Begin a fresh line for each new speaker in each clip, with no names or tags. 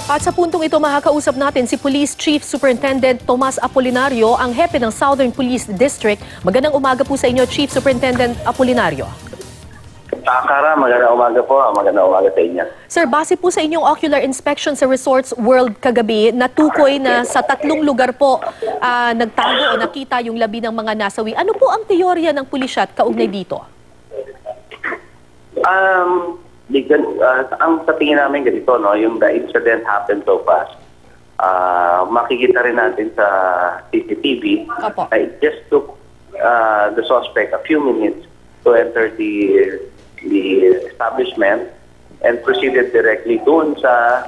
At sa puntong ito, makakausap natin si Police Chief Superintendent Tomas Apolinario, ang hepe ng Southern Police District. Magandang umaga po sa inyo, Chief Superintendent Apolinario.
Kara, magandang umaga po. Magandang umaga sa inyo.
Sir, base po sa inyong ocular inspection sa Resorts World kagabi, natukoy na sa 3 lugar po nagtago o nakita yung labi ng mga nasawi. Ano po ang teorya ng pulisya at kaugnay dito?
Ang sa tingin namin ganito, no, yung the incident happened so fast. Makikita rin natin sa CCTV.
Opo.
It just took the suspect a few minutes to enter the establishment and proceeded directly doon sa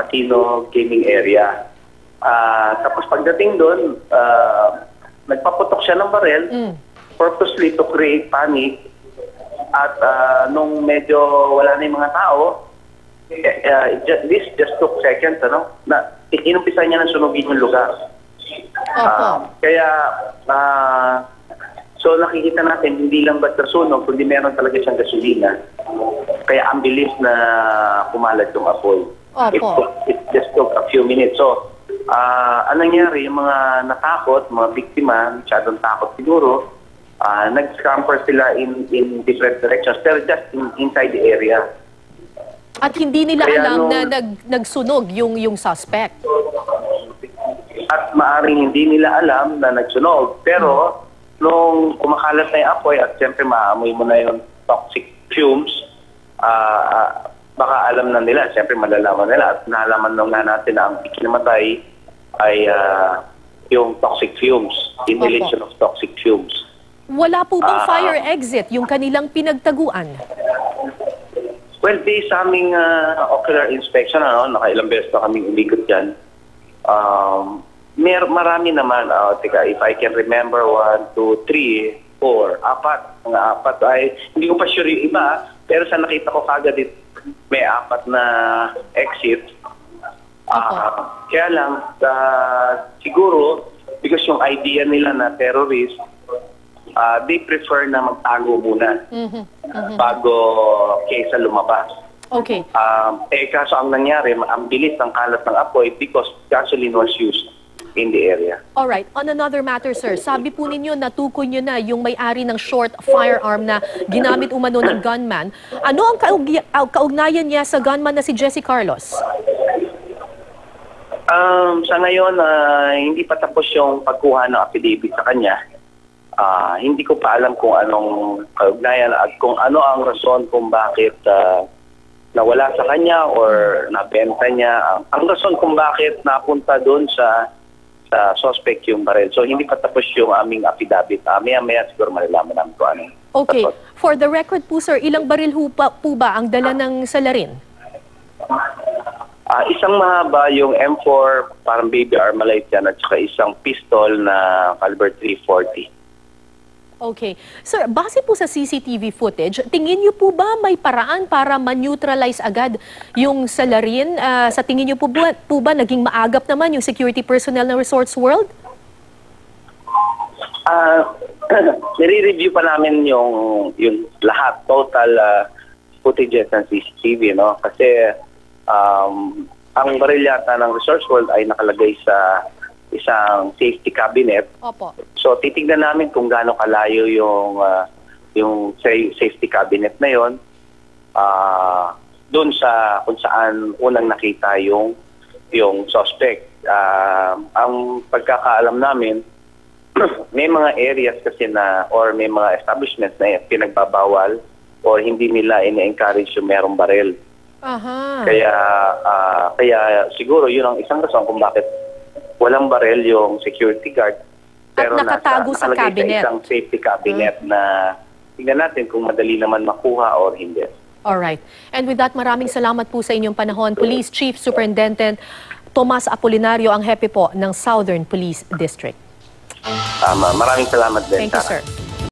casino gaming area. Tapos pagdating doon, nagpaputok siya ng barel purposely to create panic. At nung medyo wala na yung mga tao, this just took seconds, na inumpisa niya na sunugin yung lugar. So nakikita natin, hindi lang basta sunog, kundi meron talaga siyang gasolina. Kaya ang bilis na kumalat yung apoy. It just took a few minutes. So, anong nangyari, yung mga natakot, mga biktima, masyadong takot siguro, nag-scamper sila in different directions, pero just inside the area.
At hindi nila alam na nagsunog yung suspect.
At maaring hindi nila alam na nagsunog, pero nung kumakalat na yung apoy at siyempre maamoy mo na yung toxic fumes, baka alam na nila, siyempre malalaman nila at nalaman na natin na ang ikinamatay ay yung toxic fumes, inhalation of toxic fumes.
Wala po bang fire exit yung kanilang pinagtaguan?
Well, based sa aming ocular inspection, nakailang beses na kaming umikot dyan, marami naman. If I can remember, 1, 2, 3, 4, 4. Mga 4 ay, hindi ko pa sure yung iba, pero sa nakita ko kagad may 4 na exit. Kaya lang, siguro, because yung idea nila na terrorist, they prefer na magtago muna bago kaysa lumabas.
Okay.
Kaso ang nangyari, ang bilis ng kalat ng apoy because gasoline was used in the area.
Alright. On another matter, sir, sabi po ninyo, natukoy nyo na yung may-ari ng short firearm na ginamit umano ng gunman. Ano ang kaugnayan niya sa gunman na si Jesse Carlos?
Sa ngayon, hindi pa tapos yung pagkuha ng affidavit sa kanya. Hindi ko pa alam kung anong kaugnayan at kung ano ang rason kung bakit nawala sa kanya or nabenta niya. Ang rason kung bakit napunta doon sa suspect yung baril. So hindi pa tapos yung aming affidavit. Maya siguro malalaman namin kung ano.
Okay. For the record po, sir, ilang baril po ba ang dala ng salarin?
Isang mahaba yung M4, parang baby Armalite yan, at saka isang pistol na caliber .340.
Okay. Sir, base po sa CCTV footage, tingin niyo po ba may paraan para ma-neutralize agad yung salarin? Sa tingin niyo po ba naging maagap naman yung security personnel ng Resorts World?
Nire-review pa namin yung lahat, total footages ng CCTV, no? Kasi ang baril yata ng Resorts World ay nakalagay sa isang safety cabinet.
Opo.
So titingnan namin kung gaano kalayo yung safety cabinet na yon. Doon sa kung saan unang nakita yung suspect. Ang pagkakaalam namin, may mga areas kasi na or may mga establishments na pinagbabawal or hindi nila ina-encourage yung merong baril. Kaya siguro yun ang isang rason kung bakit walang barel yung security guard. Pero
at nakatago sa cabinet.
Sa isang safety cabinet na tingnan natin kung madali naman makuha or hindi.
Alright. And with that, maraming salamat po sa inyong panahon. Police Chief Superintendent Tomas Apolinario, ang hepe po ng Southern Police District.
Maraming salamat din.
Thank you, sir.